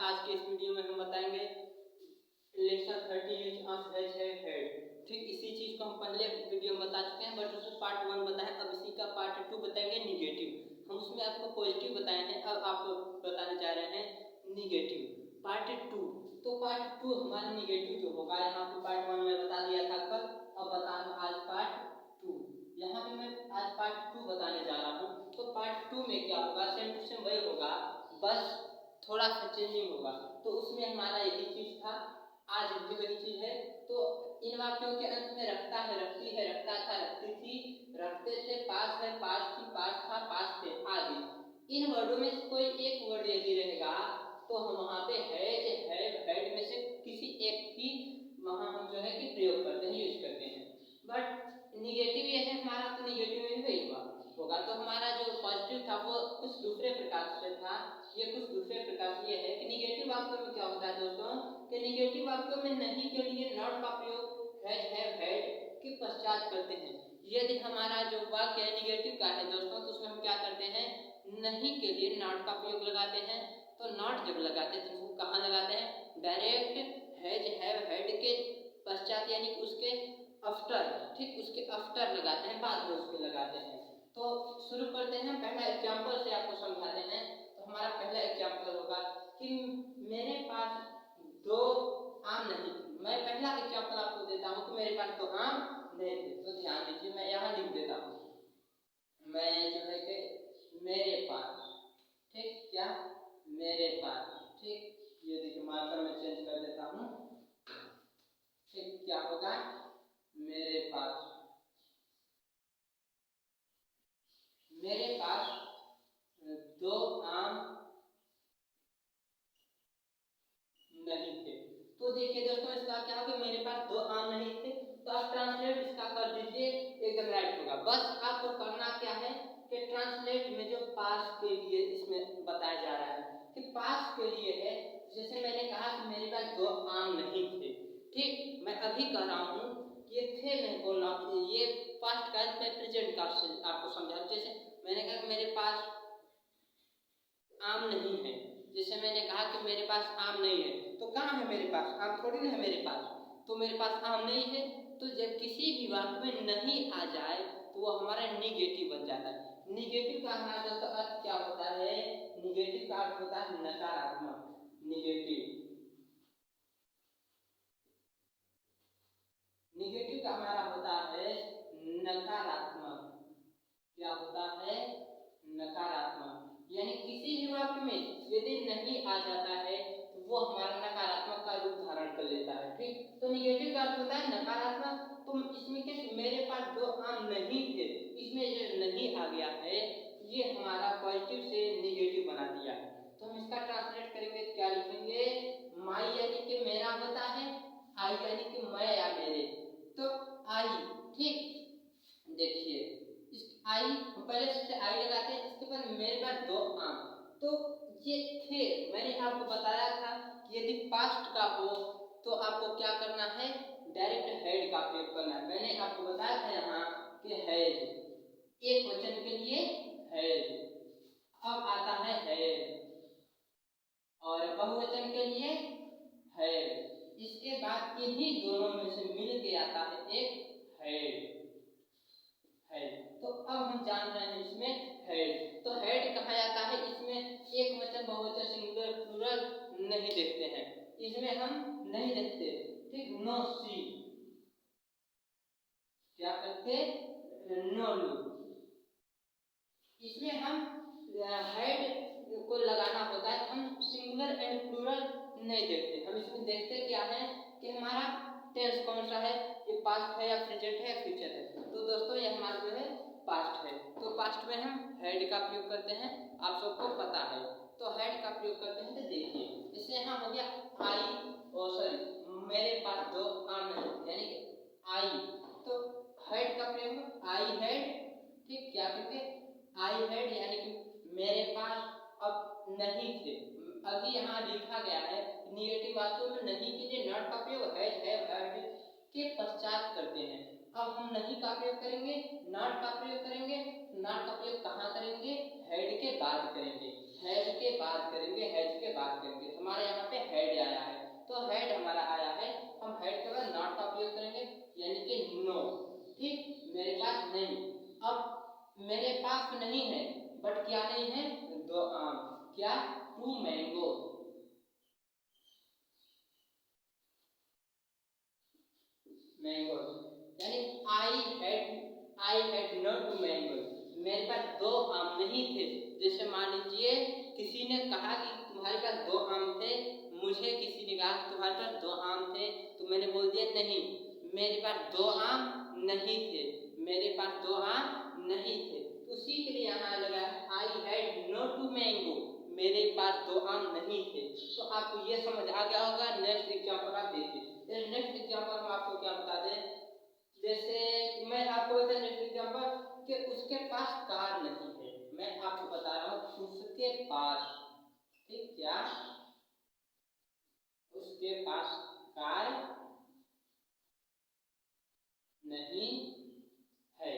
आज के इस वीडियो में हम बताएंगे lesson 30 use of has head. ठीक इसी चीज को हम पहले वीडियो में बता चुके हैं, बट उसमें पार्ट 1 बताया। अब इसी का पार्ट 2 बताएंगे निगेटिव। हम उसमें आपको पॉजिटिव बताए हैं, अब आपको बताने जा रहे हैं निगेटिव पार्ट 2। तो पार्ट 2 हमारा निगेटिव जो होगा, यहाँ पे पार्ट 1 में बता दिया था कल, अब बता रहा हूँ आज पार्ट 2। यहाँ पे मैं आज पार्ट 2 बताने जा रहा हूँ। तो पार्ट 2 में क्या होगा, सेम टू सेम वही होगा, बस थोड़ा सा चेंजिंग होगा। तो उसमें हमारा यही चीज था, आज भी वही चीज है। तो इन वाक्यों के अंत में रखता है, रखती है, रखता था, रखती थी, रखते थे, पास है, पास थी, पास था, पास थे आदि। इन वर्डों में से कोई एक वर्ड यदि रहेगा तो हम वहाँ पे हैज, हैव, हैड में से किसी एक की वहाँ हम जो है कि प्रयोग करते हैं, यूज करते हैं। बट निगेटिव ये है हमारा, तो निगेटिव में भी वही होगा। तो हमारा जो पॉजिटिव था वो कुछ दूसरे प्रकार से था, ये कुछ दूसरे प्रकार से ये है कि निगेटिव वाक्यों में क्या होता है दोस्तों, कि निगेटिव वाक्यों में नहीं के लिए नॉट का प्रयोग हैज, हैव, हैड के पश्चात करते हैं। यदि हमारा जो वाक्य है निगेटिव का है दोस्तों, तो उसमें हम क्या करते हैं, नहीं के लिए नॉट का प्रयोग लगाते हैं। तो नॉट जब लगाते हैं तो उसको कहाँ लगाते हैं, डायरेक्ट हैज, हैव, हैड के पश्चात, यानी उसके आफ्टर। ठीक उसके आफ्टर लगाते हैं, बाद में उसके लगाते हैं। तो शुरू करते हैं, पहला एग्जांपल से आपको समझाते हैं। तो हमारा पहला एग्जांपल होगा कि मेरे पास 2 आम नहीं थे। मैं पहला एग्जांपल आपको देता हूँ कि मेरे पास 2 आम नहीं थे। तो ध्यान दीजिए, मैं यहाँ लिख देता हूँ, मैं जो है कि मेरे पास, ठीक क्या, मेरे पास, ठीक ये देखिए मार्कर में चेंज कर देता हूँ। ठीक क्या होगा, मेरे पास, मेरे पास 2 आम नहीं थे। तो देखिए दोस्तों, इसका क्या होगा, मेरे पास 2 आम नहीं थे। तो आप ट्रांसलेट इसका कर दीजिए, एकदम राइट होगा। बस आपको करना क्या है कि ट्रांसलेट में जो पास के लिए इसमें बताया जा रहा है कि पास के लिए है, जैसे मैंने कहा कि मेरे पास 2 आम नहीं थे। ठीक मैं अभी कह रहा हूँ, ये थे नहीं बोल रहा हूँ, ये पास्ट का मैं प्रेजेंट का आपको समझा। जैसे मैंने कहा कि मेरे पास आम नहीं है, जैसे मैंने कहा कि मेरे पास आम नहीं है, तो कहाँ है मेरे पास आम, थोड़ी ना है मेरे पास। तो मेरे पास आम नहीं है, तो जब किसी भी वाक्य में नहीं आ जाए तो वो हमारा निगेटिव बन जाता है। निगेटिव का हमारा अर्थ क्या होता है, निगेटिव का अर्थ होता है नकारात्मक। निगेटिव, निगेटिव का हमारा होता है नकारात्मक। क्या होता है, नकारात्मक। यानी किसी भी वाक्य में यदि नहीं आ जाता है तो वो हमारा नकारात्मक का रूप धारण कर लेता है। ठीक तो निगेटिव का अर्थ होता है नकारात्मक। तो इसमें क्या, मेरे पास 2 आम नहीं थे, इसमें जो नहीं आ गया है ये हमारा पॉजिटिव से निगेटिव बना दिया है। तो हम इसका ट्रांसलेट करेंगे, क्या लिखेंगे, माई यानी कि मेरा होता है, आई यानी कि मैं या मेरे। तो आई, ठीक देखिए आई, पहले से आई लगाते हैं, इसके बाद मेरे पास 2 आम। तो ये थे, मैंने आपको बताया था कि यदि पास्ट का हो तो आपको क्या करना है, डायरेक्ट हैड का प्रयोग करना है। मैंने आपको बताया था यहाँ कि हैड, एक वचन के लिए हैड, अब आता है हैड, और बहुवचन के लिए हैड। इसके बाद इन्हीं दोनों में से मिल के आता है एक हैड। तो अब हम जान रहे हैं इसमें हेड। तो हेड कहा जाता है, इसमें एक वचन, बहुवचन, सिंगुलर, प्लूरल नहीं देखते हैं, इसमें हम नहीं देखते। ठीक नो सी, क्या करते, नो लू, इसमें हम हेड को लगाना होता है। हम सिंगुलर एंड प्लूरल नहीं देखते, हम इसमें देखते क्या है कि हमारा टेंस कौन सा है, ये पास्ट है या प्रेजेंट है या फ्यूचर है। तो दोस्तों ये हमारा जो है पास्ट है, तो पास्ट में हम हैड का प्रयोग करते हैं, आप सबको पता है। तो हैड का प्रयोग करते हैं, तो देखिए इससे यहाँ हो गया आई, सॉरी मेरे पास 2 आम नहीं, यानी कि आई। तो हैड का प्रयोग आई हैड, ठीक क्या, क्योंकि आई हैड यानी कि मेरे पास अब नहीं थे। अभी यहाँ लिखा गया है निगेटिव वाक्यों में नहीं के लिए नॉट का प्रयोग हैज, हैव, हैड के पश्चात करते हैं। अब हम नहीं का प्रयोग करेंगे, नॉट का प्रयोग करेंगे। नॉट का प्रयोग कहाँ करेंगे, हेड के बाद करेंगे, हैज के बाद करेंगे, हैज के बाद करेंगे। हमारे यहाँ तो हेड हमारा आया है, हम हेड के बाद नॉट का उपयोग करेंगे यानी कि नो। ठीक, मेरे पास नहीं। अब मेरे पास नहीं है, बट क्या नहीं है, 2 आम। क्या, 2 मैंगो। मैंगो यानी आई हैड नॉट 2 मैंगो। मेरे पास 2 आम नहीं थे। जैसे मान लीजिए किसी ने कहा कि तुम्हारे पास 2 आम थे, मुझे किसी ने कहा कि तुम्हारे पास 2 आम थे, तो मैंने बोल दिया नहीं, मेरे पास 2 आम नहीं थे, मेरे पास 2 आम नहीं थे। उसी के लिए यहाँ लगा है आई हैड नॉट 2 मैंगो, मेरे पास 2 आम नहीं थे। तो आपको ये समझ आ गया होगा। नेक्स्ट एग्जाम्पल आप देखिए। नेक्स्ट एग्जाम्पल में आपको क्या बता दें, जैसे मैं आपको बता नेक्स्ट एग्जाम्पल कि उसके पास कार नहीं है। मैं आपको बता रहा हूँ उसके पास, ठीक, क्या, उसके पास कार नहीं है।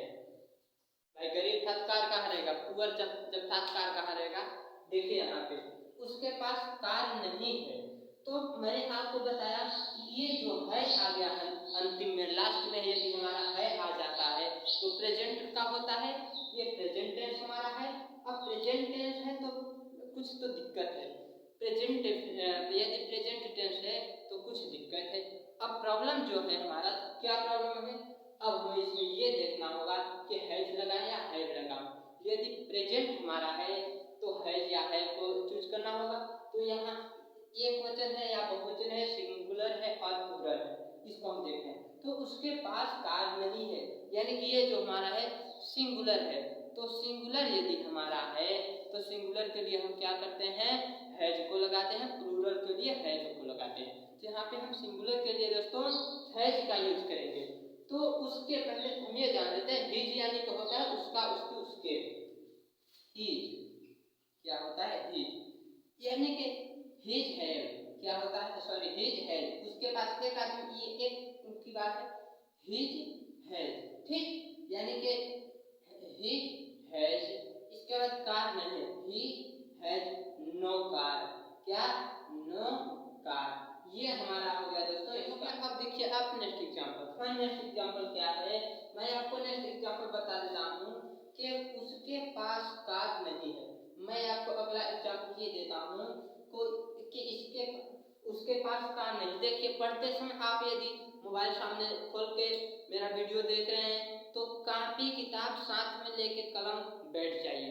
भाई गरीब था तो कार कहाँ रहेगा, पुअर जब था कार कहाँ रहेगा। देखिए यहाँ पे उसके पास कार नहीं है, तो मैंने आपको बताया ये जो है आ गया है अंतिम में, लास्ट में यदि हमारा है आ जाता है तो प्रेजेंट का होता है, ये प्रेजेंट टेंस हमारा है। अब प्रेजेंट टेंस है तो कुछ तो दिक्कत है, प्रेजेंट यदि प्रेजेंट टेंस है तो कुछ दिक्कत है। अब प्रॉब्लम जो है हमारा, क्या प्रॉब्लम है, अब हमें इसमें ये देखना होगा कि हैज लगाएं या हैव लगाएं। यदि प्रेजेंट हमारा है तो हैज या हैव को चूज करना होगा। तो यहाँ एक वचन है या बहुवचन है, सिंगुलर है और प्लूरल है, इसको हम देखें। तो उसके पास कार नहीं है, यानी कि ये जो हमारा है सिंगुलर है। तो सिंगुलर यदि हमारा है तो सिंगुलर के लिए हम क्या करते हैं, हैज को लगाते हैं, प्लूरल के लिए हैव को लगाते हैं। यहाँ पे हम सिंगुलर के लिए दोस्तों हैज का यूज करेंगे। तो उसके पहले हम ये जान लेते हैं हिज यानी कि होता है उसका, उसके, उसके। हिज क्या होता है, हिज यानी कि हिज हैव क्या होता है, सॉरी हिज हैज, उसके पास एक आदमी, ये एक की बात है, हिज हैज, ठीक, यानी कि हिज हैज, इसके बाद कार नहीं है, ही हैज नो कार, क्या, नो कार। ये हमारा हो गया दोस्तों इसका। अब देखिए आप नेक्स्ट एग्जांपल। नेक्स्ट एग्जांपल क्या है, मैं आपको नेक्स्ट एग्जांपल बता देता हूँ कि उसके पास कार नहीं है। मैं आपको अगला एग्जांपल ये देता हूँ कि इसके उसके पास कार नहीं। देखिए पढ़ते समय आप यदि मोबाइल सामने खोल के मेरा वीडियो देख रहे हैं तो कॉपी किताब साथ में लेके कलम बैठ जाइए,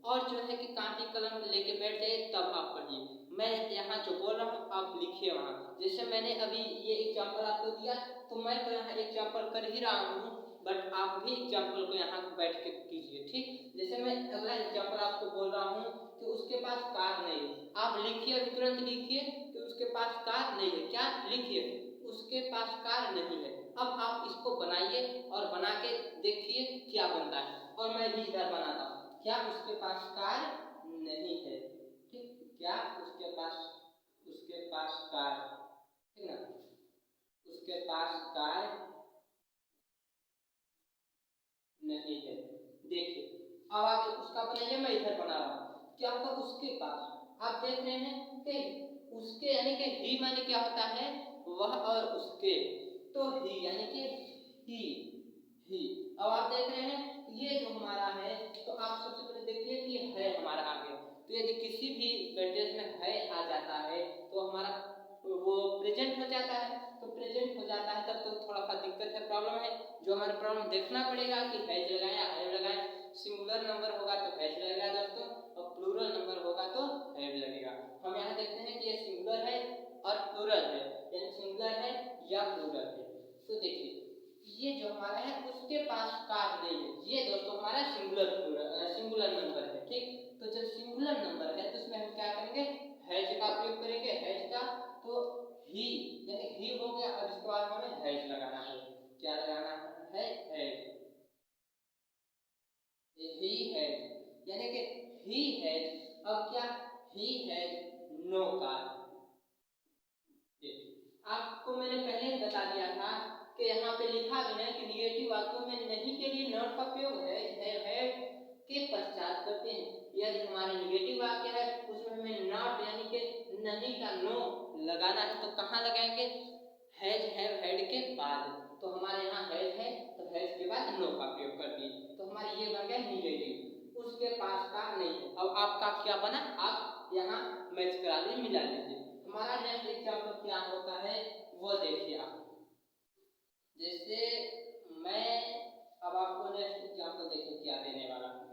और जो है कि कॉपी कलम लेके बैठ जाइए तब आप पढ़िए। मैं यहाँ जो बोल रहा हूँ आप लिखिए वहाँ। जैसे मैंने अभी ये एग्जाम्पल आपको दिया तो मैं तो यहाँ एग्जाम्पल कर ही रहा हूँ, बट आप भी एग्जाम्पल को यहाँ बैठ के कीजिए, ठीक। जैसे मैं अगला एग्जाम्पल आपको बोल रहा हूँ कि उसके पास कार नहीं है, आप लिखिए, अभी तुरंत लिखिए कि उसके पास कार नहीं है। क्या लिखिए, उसके पास कार नहीं है। अब आप इसको बनाइए और बना के देखिए क्या बनता है, और मैं भी इधर बनाता हूँ। क्या उसके पास कार नहीं है, ठीक, क्या उसके पास कार, ठीक ना, उसके पास कार नहीं है। देखिए अब आप उसका बनाइए, मैं इधर बना रहा हूँ। क्या होगा उसके पास, आप देख रहे हैं कि उसके यानी कि ही माने क्या होता है, वह और उसके, तो ही यानी कि ही। अब आप देख रहे हैं ये जो हमारा है, तो आप सबसे पहले देखिए कि है हमारा आ गया। तो यदि किसी भी सेंटेंस में है आ जाता है तो हमारा वो प्रेजेंट हो जाता है। तो प्रेजेंट हो जाता है तब तो थोड़ा सा दिक्कत है, प्रॉब्लम है। जो हमारा प्रॉब्लम देखना पड़ेगा कि हैज लगाएं या हैव लगाएं। सिंगुलर नंबर होगा तो हैज लगेगा दोस्तों, और प्लूरल नंबर होगा तो हैव लगेगा। हम यहाँ देखते हैं कि ये सिंगुलर है और प्लूरल है, यानी सिंगुलर है या प्लूरल है। तो देखिए ये जो हमारा है उसके पास कार नहीं है, ये दोस्तों हमारा सिंगुलर नंबर है, ठीक। तो जब सिंगुलर नंबर है तो उसमें हम क्या करेंगे, हैज का प्रयोग करेंगे, हैज का। तो ही यानी ही हो गया। अब इसके बाद हमें हैज लगाना है। क्या लगाना है, हैज। ही हैज यानी कि ही हैज। अब क्या, ही हैज नो कार। आपको मैंने पहले ही बता दिया था कि यहाँ पे लिखा भी है कि निगेटिव वाक्यों में नहीं के लिए नॉट का प्रयोग है के पश्चात करते हैं। यदि हमारा निगेटिव वाक्य है उसमें हमें नॉट यानी कि नहीं का नो लगाना लगाना है तो कहाँ लगाएंगे, हैज हैव हैड के बाद। तो हमारे यहाँ हैज है तो हैज के बाद नो का प्रयोग कर दिए, तो हमारे ये बन गया निगेटिव, उसके पास का नहीं है। अब आपका क्या बना, आप यहाँ मैच करा लीजिए, मिला लीजिए। हमारा नेक्स्ट एग्जाम्पल क्या होता है वो देखिए आप। जैसे मैं अब आपको नेक्स्ट एग्जाम्पल देखिए क्या देने वाला हूँ।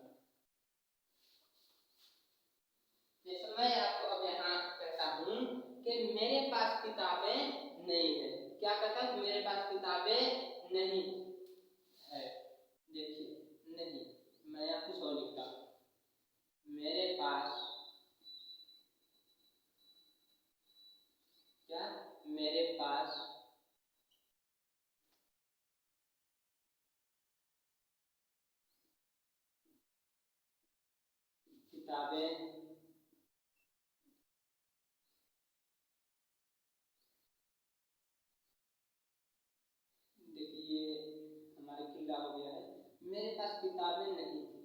जैसे मैं आपको अब यहाँ कहता हूँ कि मेरे पास किताबें नहीं है, क्या कहता है, मेरे पास किताबें नहीं है। देखिए नहीं, मैं यहाँ कुछ और लिखता हूँ, मेरे पास क्या, मेरे पास किताबें देखिए हमारे किला हो गया है, मेरे पास किताबें नहीं थी।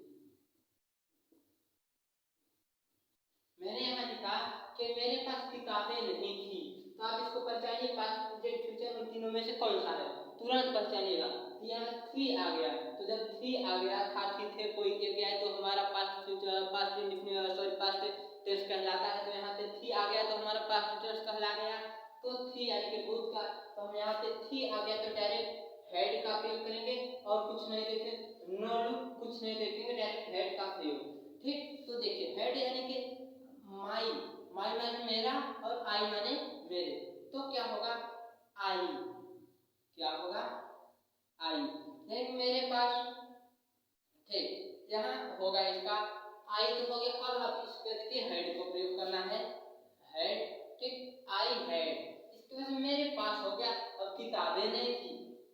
मैंने यहाँ लिखा कि मेरे पास किताबें नहीं थी, तो आप इसको पहचानिए, पास्ट प्रेजेंट फ्यूचर उन तीनों में से कौन सा है, तुरंत पहचानिएगा। यहाँ थी आ गया, तो जब थी आ गया, था थी थे कोई एक गया तो हमारा past future past sorry past tense कहलाता है। तो यहाँ पे थी आ गया तो हमारा पास्ट टेंस कहला गया, तो थी यानी कि भूत का, तो हम यहाँ पे थी आ गया तो डायरेक्ट हेड का प्रयोग करेंगे और कुछ नहीं देखेंगे, नो लुक कुछ नहीं देखेंगे, डायरेक्ट हेड का प्रयोग। ठीक, तो देखिए हेड यानी कि माई, माई माने मेरा और आई माने मेरे, तो क्या होगा आई, क्या होगा आई, यानी मेरे पास। ठीक, यहाँ होगा इसका आई तो हो गया। अब आप इसके देखिए हेड को प्रयोग करना है, हेड, ठीक, आई हैड, इसके बाद मेरे पास हो गया। अब किताबें नहीं थी,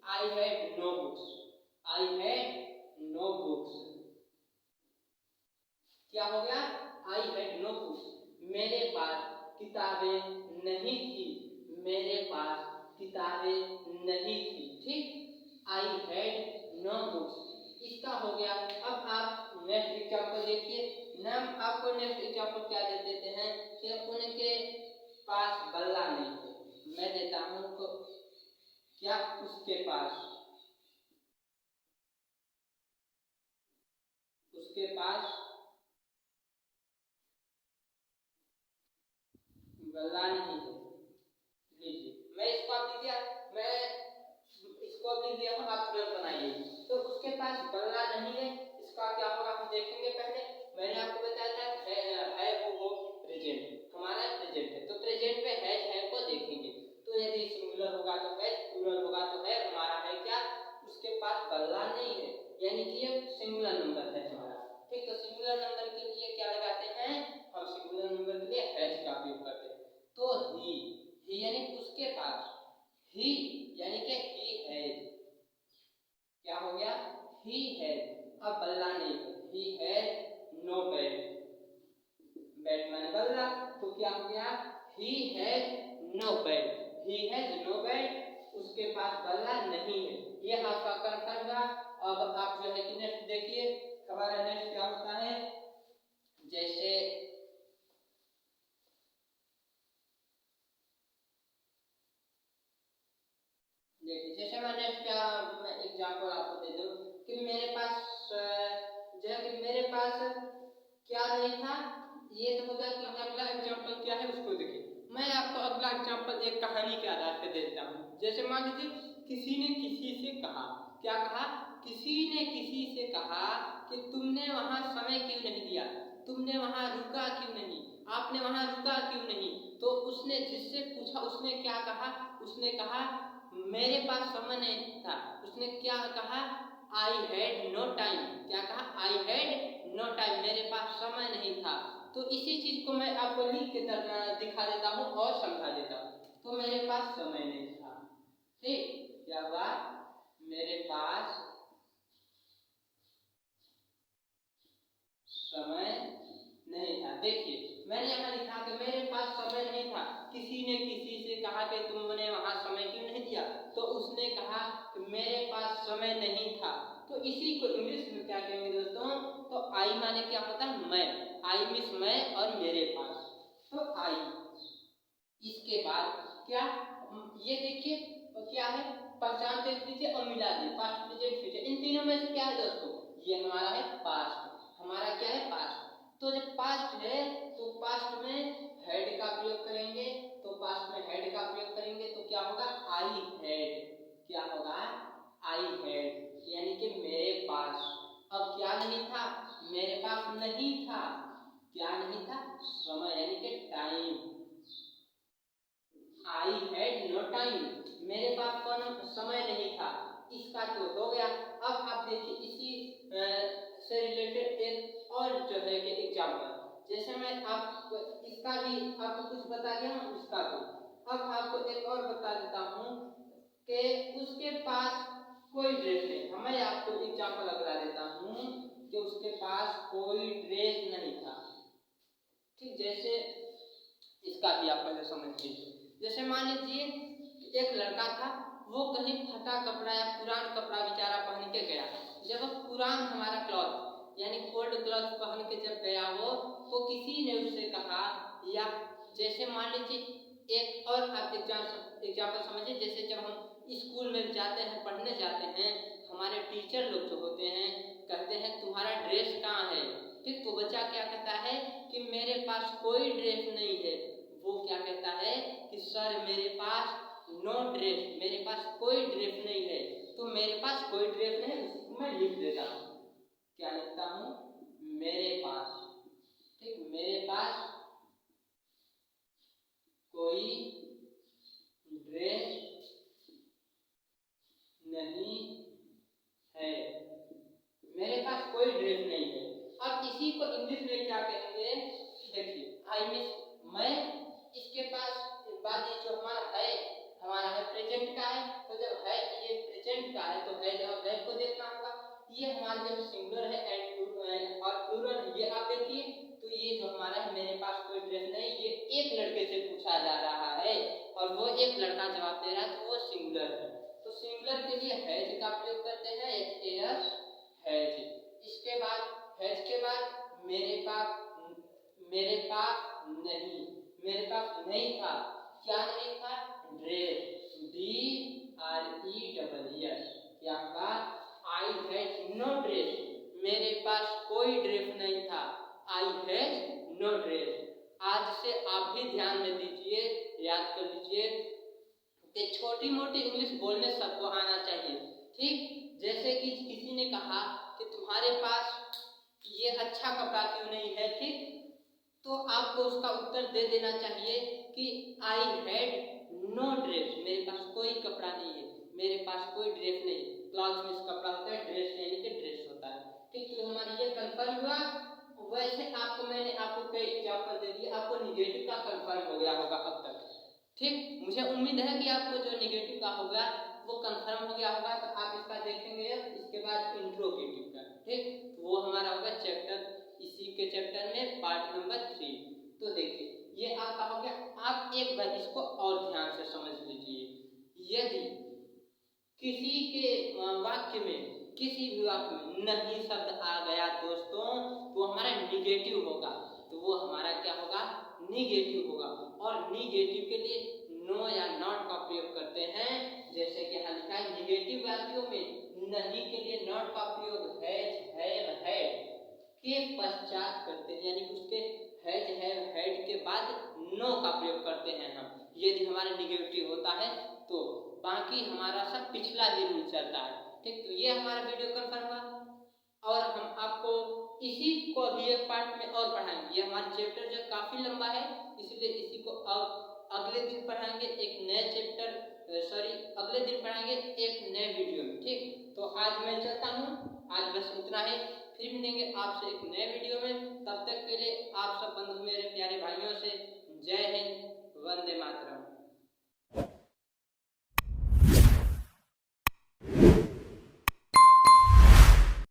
I had no books, I had no books, क्या हो गया, आई हैड नो बुक्स, मेरे पास किताबें नहीं थी, मेरे पास किताबें नहीं थी। ठीक, आई हैड नो बुक्स, इसका हो गया। अब आप नेक्स्ट एग्जांपल देखिए, नाम आपको नेक्स्ट एग्जांपल क्या दे देते हैं कि उनके पास बल्ला नहीं है, मैं देता हूं तो क्या, उसके पास, उसके पास बल्ला नहीं है। लीजिए मैं इसको आप लिख दिया, मैं इसको अब लिख दिया हूं, आप तुरंत बनाइए। तो उसके पास बल्ला नहीं है, इसका क्या होगा हम देखेंगे। पहले मैंने आपको बताया था है वो प्रेजेंट, हमारा प्रेजेंट है, तो प्रेजेंट में है को देखेंगे। तो यदि सिंगुलर होगा तो है, प्लूरल होगा तो है, हमारा है क्या, उसके पास बल्ला नहीं है, यानी कि ये सिंगुलर नंबर है हमारा। ठीक, तो सिंगुलर नंबर के लिए क्या लगाते हैं हम, सिंगुलर नंबर के लिए हैज का उपयोग करते हैं। तो ही यानी उसके पास, ही यानी कि ही हैज, क्या हो गया, ही हैज, अब बल्ला नहीं है, he has no bat, bat माने बल्ला, तो क्या हो गया, he has no bat, he has no bat, उसके पास बल्ला नहीं है। ये आपका कंफर्म था। अब आप जो है कि नेक्स्ट देखिए, हमारा नेक्स्ट क्या होता है, जैसे देखिए, जैसे मैं नेक्स्ट क्या एग्जांपल आपको दे दूं कि मेरे पास जो है कि मेरे पास क्या नहीं था, ये तो हो गया कि अगला एग्जांपल क्या है उसको देखिए। मैं आपको अगला एग्जांपल एक कहानी के आधार पर देता हूँ। जैसे मान लीजिए किसी ने किसी से कहा, क्या कहा, किसी ने किसी से कहा कि तुमने वहां समय क्यों नहीं दिया, तुमने वहां रुका क्यों नहीं, आपने वहां रुका क्यों नहीं। तो उसने जिससे पूछा उसने क्या कहा, उसने कहा मेरे पास समय नहीं था। उसने क्या कहा, आई हैड नो टाइम, क्या कहा, आई हैड नो टाइम, मेरे पास समय नहीं था। तो इसी चीज को मैं आपको लिख के दिखा देता हूँ और समझा देता हूँ। तो मेरे पास समय नहीं था, ठीक, क्या हुआ, मेरे पास समय नहीं था। देखिए मैंने यहाँ लिखा कि मेरे पास समय नहीं था, किसी ने किसी से कहा कि तुमने वहां समय क्यों नहीं दिया, तो उसने कहा कि मेरे पास समय नहीं था। तो इसी को इंग्लिश में क्या कहेंगे दोस्तों, तो आई माने क्या होता है, मैं, आई मीन्स मैं और मेरे पास, तो आई। इसके बाद क्या ये देखिए क्या है, पहचान देख लीजिए और मिला दीजिए पास्ट प्रेजेंट फ्यूचर, इन तीनों में से क्या है दोस्तों, ये हमारा है पास्ट, हमारा क्या है पास्ट। तो जब पास्ट है तो पास्ट में हेड का प्रयोग करेंगे, तो पास्ट में हेड का प्रयोग करेंगे तो क्या होगा, आई हैड, क्या होगा, आई हैड, यानी कि मेरे पास। अब क्या नहीं था, मेरे पास नहीं था, क्या नहीं था, समय यानी कि time, I had no time, मेरे पास कौन समय नहीं था, इसका तो हो गया। अब आप देखिए इसी से रिलेटेड एक और जो है कि एग्जाम्पल, जैसे मैं आपको इसका भी आपको कुछ बता दिया हूँ, इसका भी अब आपको एक और बता देता हूँ कि उसके पास कोई ड्रेस नहीं, मैं आपको एग्जाम्पल बता देता हूँ कि उसके पास कोई ड्रेस नहीं था। ठीक, जैसे इसका भी आप पहले समझ लीजिए। जैसे मान लीजिए एक लड़का था, वो कहीं फटा कपड़ा या पुराना कपड़ा बेचारा पहन के गया, जब पुरान हमारा क्लॉथ यानी ओल्ड क्लॉथ पहन के जब गया वो, तो किसी ने उससे कहा, या जैसे मान लीजिए एक और आप एग्जाम्पल समझिए, जैसे जब हम स्कूल में जाते हैं, पढ़ने जाते हैं, हमारे टीचर लोग जो होते हैं कहते हैं तुम्हारा ड्रेस कहाँ है। ठीक, तो बच्चा क्या कहता है कि मेरे पास कोई ड्रेस नहीं है, वो क्या कहता है कि सर मेरे पास नो ड्रेस, मेरे पास कोई ड्रेस नहीं है। तो मेरे पास कोई ड्रेस नहीं, उसको मैं लिख देता हूँ, क्या लिखता हूँ, मेरे पास। ठीक, मेरे पास कोई ड्रेस नहीं है, मेरे पास कोई ड्रेस नहीं है। अब इसी को इंग्लिश में क्या कहेंगे, देखिए आई मिस, मैं, इसके पास बाद ये जो हमारा है प्रेजेंट का है, तो जब है ये प्रेजेंट का है तो है और है को देखना होगा। ये हमारा जो सिंगुलर है एंड और प्लूरल है, ये आप देखिए, तो ये जो हमारा है मेरे पास कोई ड्रेस नहीं, ये एक लड़के से पूछा जा रहा है और वो एक लड़का जवाब दे रहा है, तो वो सिंगुलर है। तो सिंगुलर के लिए हैज का प्रयोग करते हैं, एच हैज। इसके बाद हैज के बाद मेरे पास नहीं, मेरे पास नहीं था, क्या नहीं था, ड्रेस, DRESS, क्या होगा, आई हैज नो ड्रेस, मेरे पास कोई ड्रेस नहीं था, आई हैज नो ड्रेस। आज से आप भी ध्यान में दीजिए, याद कर लीजिए कि छोटी मोटी इंग्लिश बोलने सबको आना चाहिए। ठीक, जैसे कि किसी ने कहा कि तुम्हारे पास ये अच्छा कपड़ा क्यों नहीं है, ठीक, तो आपको उसका उत्तर दे देना चाहिए कि आई हैड नो ड्रेस, मेरे पास कोई कपड़ा नहीं है, मेरे पास कोई ड्रेस नहीं। क्लॉथ में कपड़ा होता है, ड्रेस यानी कि ड्रेस होता है। ठीक, तो हमारा ये कंफर्म हुआ। वैसे मैंने आपको कई एग्जाम्पल दे दिए, आपको निगेटिव का कंफर्म हो गया होगा अब तक। ठीक, मुझे उम्मीद है कि आपको जो निगेटिव का होगा वो कंफर्म हो गया होगा। तो आप इसका देखेंगे, इसके बाद इंट्रोगेटिव का, ठीक, तो वो हमारा होगा चैप्टर, इसी के चैप्टर में पार्ट नंबर 3। तो देखिए ये आपका हो गया। आप एक बार इसको और ध्यान से समझ लीजिए, यदि किसी के वाक्य में, किसी भी वाक्य में नहीं शब्द आ गया दोस्तों, तो हमारा निगेटिव होगा, तो वो हमारा क्या होगा, निगेटिव होगा। और निगेटिव के लिए नो या नॉट का प्रयोग करते हैं, जैसे कि यहाँ लिखा है निगेटिव वाक्यों में नहीं के लिए नॉट का प्रयोग हैज, हैव, हैड के पश्चात करते हैं, यानी उसके हैज, हैव, हैड के बाद नो का प्रयोग करते हैं हम, यदि हमारा निगेटिव होता है तो। बाकी हमारा सब पिछला ही रूल चलता है। ठीक, तो ये हमारा वीडियो कंफर्म हुआ और हम आपको इसी को अभी एक पार्ट में और पढ़ाएंगे। ये हमारा चैप्टर जो काफी लंबा है, इसलिए इसी को अब अगले दिन पढ़ाएंगे एक नए चैप्टर, अगले दिन पढ़ाएंगे एक नए वीडियो में। ठीक, तो आज मैं चलता हूँ, आज बस उतना ही, फिर मिलेंगे आपसे एक नए वीडियो में। तब तक के लिए आप सब बंधु मेरे प्यारे भाइयों से जय हिंद, वंदे मातरम।